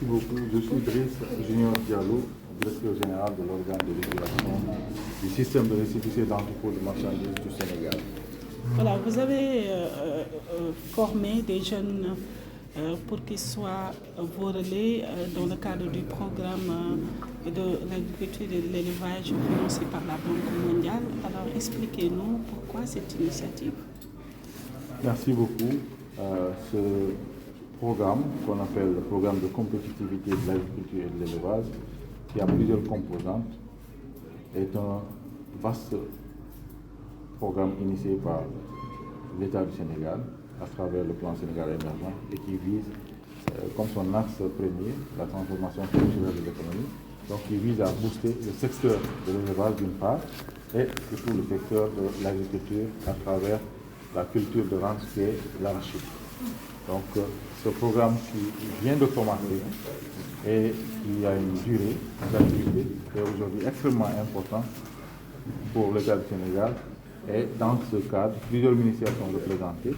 beaucoup. Je suis Driss Junior Diallo, directeur général de l'organe de régulation du système de récépissé d'entrepôt de marchandises du Sénégal. Voilà, vous avez formé des jeunes pour qu'ils soient vos relais dans le cadre du programme de l'agriculture et de l'élevage financé par la Banque mondiale. Alors expliquez-nous pourquoi cette initiative. Merci beaucoup. Ce programme qu'on appelle le programme de compétitivité de l'agriculture et de l'élevage, qui a plusieurs composantes, est un vaste programme initié par l'État du Sénégal à travers le plan Sénégal émergent et qui vise, comme son axe premier, la transformation culturelle de l'économie, donc qui vise à booster le secteur de l'élevage d'une part et surtout le secteur de l'agriculture à travers la culture de rente qui est l'arachide. Donc ce programme qui vient de commencer et qui a une durée d'activité est aujourd'hui extrêmement important pour l'État du Sénégal. Et dans ce cadre, plusieurs ministères sont représentés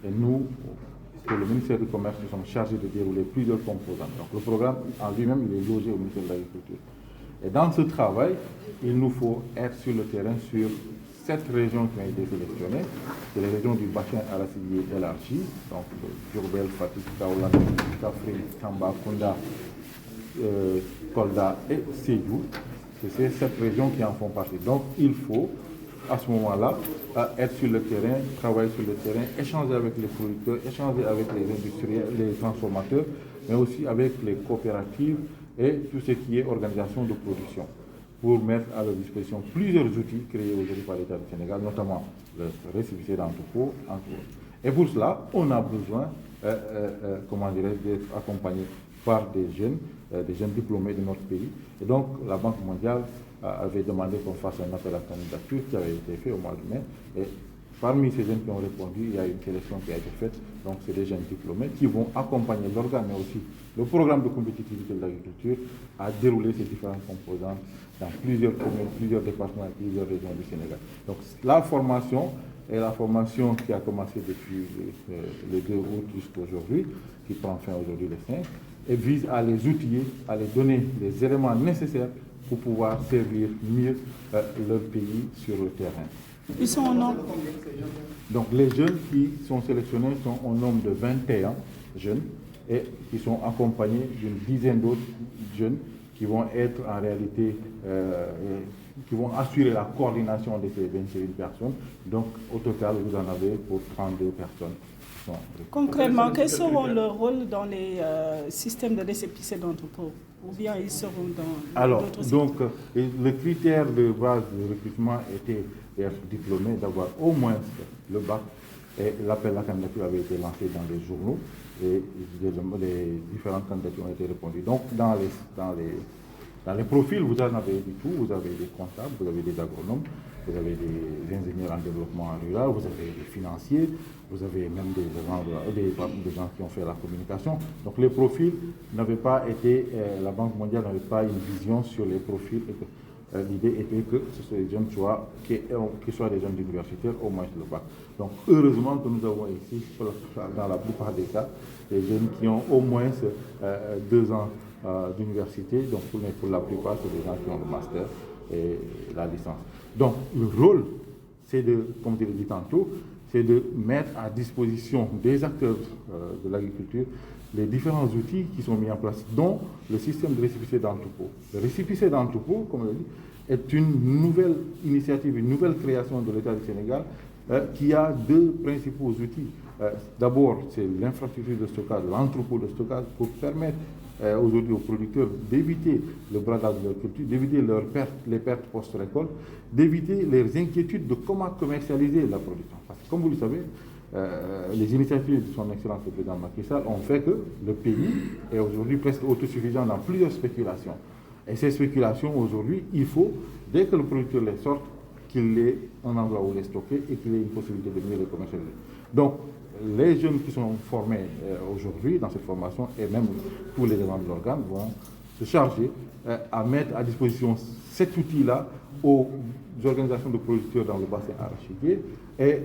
et nous, pour le ministère du Commerce, nous sommes chargés de dérouler plusieurs composantes. Donc le programme en lui-même, il est logé au ministère de l'Agriculture. Et dans ce travail, il nous faut être sur le terrain sur 7 régions qui ont été sélectionnées. C'est les régions du bassin arachidier élargi, donc Diourbel, Fatick, Kaolack, Kaffrine, Tambacounda, Kolda et Sédhiou. C'est ces 7 régions qui en font partie. Donc il faut, à ce moment-là, être sur le terrain, travailler sur le terrain, échanger avec les producteurs, échanger avec les industriels, les transformateurs, mais aussi avec les coopératives et tout ce qui est organisation de production, pour mettre à leur disposition plusieurs outils créés aujourd'hui par l'État du Sénégal, notamment le récépissé d'entrepôt, entre autres. Et pour cela, on a besoin, d'être accompagné par des jeunes diplômés de notre pays. Et donc, la Banque mondiale avait demandé qu'on fasse un appel à candidature qui avait été fait au mois de mai. Et parmi ces jeunes qui ont répondu, il y a une sélection qui a été faite. Donc, c'est des jeunes diplômés qui vont accompagner l'organe, mais aussi le programme de compétitivité de l'agriculture à dérouler ces différentes composantes dans plusieurs communes, plusieurs départements et plusieurs régions du Sénégal. Donc, la formation est la formation qui a commencé depuis le 2 août jusqu'à aujourd'hui, qui prend fin aujourd'hui le 5, et vise à les outiller, à les donner les éléments nécessaires pour pouvoir servir mieux leur pays sur le terrain. Ils sont au nombre. Donc les jeunes qui sont sélectionnés sont au nombre de 21 jeunes et qui sont accompagnés d'une dizaine d'autres jeunes qui vont être en réalité, qui vont assurer la coordination de ces 21 personnes. Donc au total, vous en avez pour 32 personnes. Concrètement, quels seront leurs rôles dans les systèmes de récépissé d'entrepôt? Ou bien ils seront dans alors, d'autres donc, le critère de base de recrutement était d'être diplômé, d'avoir au moins le bac. Et l'appel à candidature avait été lancé dans les journaux et les différentes candidatures ont été répondues. Donc, dans les profils, vous en avez du tout. Vous avez des comptables, vous avez des agronomes, vous avez des ingénieurs en développement rural, vous avez des financiers, vous avez même des gens qui ont fait la communication. Donc les profils n'avaient pas été, la Banque mondiale n'avait pas une vision sur les profils. L'idée était que ce soit des jeunes qui soient des jeunes universitaires, au moins le bac. Donc heureusement que nous avons ici, dans la plupart des cas, des jeunes qui ont au moins 2 ans d'université, donc pour la plupart, c'est des gens qui ont le master et la licence. Donc, le rôle, c'est de, comme je l'ai dit tantôt, c'est de mettre à disposition des acteurs de l'agriculture les différents outils qui sont mis en place, dont le système de récépissé d'entrepôt. Le récépissé d'entrepôt, comme je l'ai dit, est une nouvelle initiative, une nouvelle création de l'État du Sénégal qui a 2 principaux outils. D'abord, c'est l'infrastructure de stockage, l'entrepôt de stockage pour permettre aujourd'hui aux producteurs d'éviter le bradage de leur culture, d'éviter les pertes post-récolte, d'éviter les inquiétudes de comment commercialiser la production. Parce que comme vous le savez, les initiatives de son Excellence le Président Macky Sall ont fait que le pays est aujourd'hui presque autosuffisant dans plusieurs spéculations. Et ces spéculations, aujourd'hui, il faut, dès que le producteur les sorte, qu'il ait un endroit où les stocker et qu'il ait une possibilité de mieux les commercialiser. Donc, les jeunes qui sont formés aujourd'hui dans cette formation et même tous les éléments de l'organe vont se charger à mettre à disposition cet outil-là aux organisations de producteurs dans le bassin arachidier et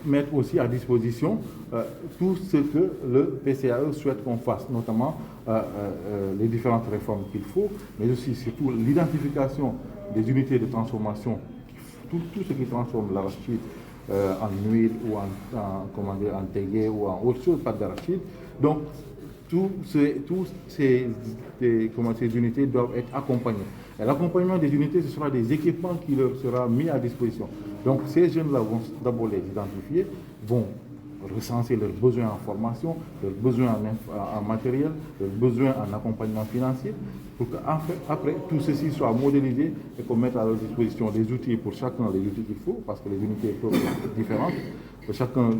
mettre aussi à disposition tout ce que le PCAE souhaite qu'on fasse, notamment les différentes réformes qu'il faut, mais aussi surtout l'identification des unités de transformation, tout ce qui transforme l'arachide en huile ou en théier ou en autre chose, pâte d'arachide. Donc, toutes ces unités doivent être accompagnées. Et l'accompagnement des unités, ce sera des équipements qui leur sera mis à disposition. Donc ces jeunes-là vont d'abord les identifier, vont recenser leurs besoins en formation, leurs besoins en matériel, leurs besoins en accompagnement financier, pour qu'après tout ceci soit modélisé et qu'on mette à leur disposition des outils pour chacun, les outils qu'il faut, parce que les unités peuvent être différentes, pour chacun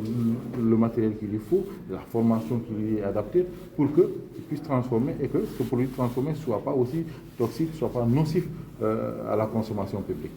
le matériel qu'il lui faut, la formation qui lui est adaptée, pour qu'il puisse transformer et que ce produit transformé ne soit pas aussi toxique, ne soit pas nocif à la consommation publique.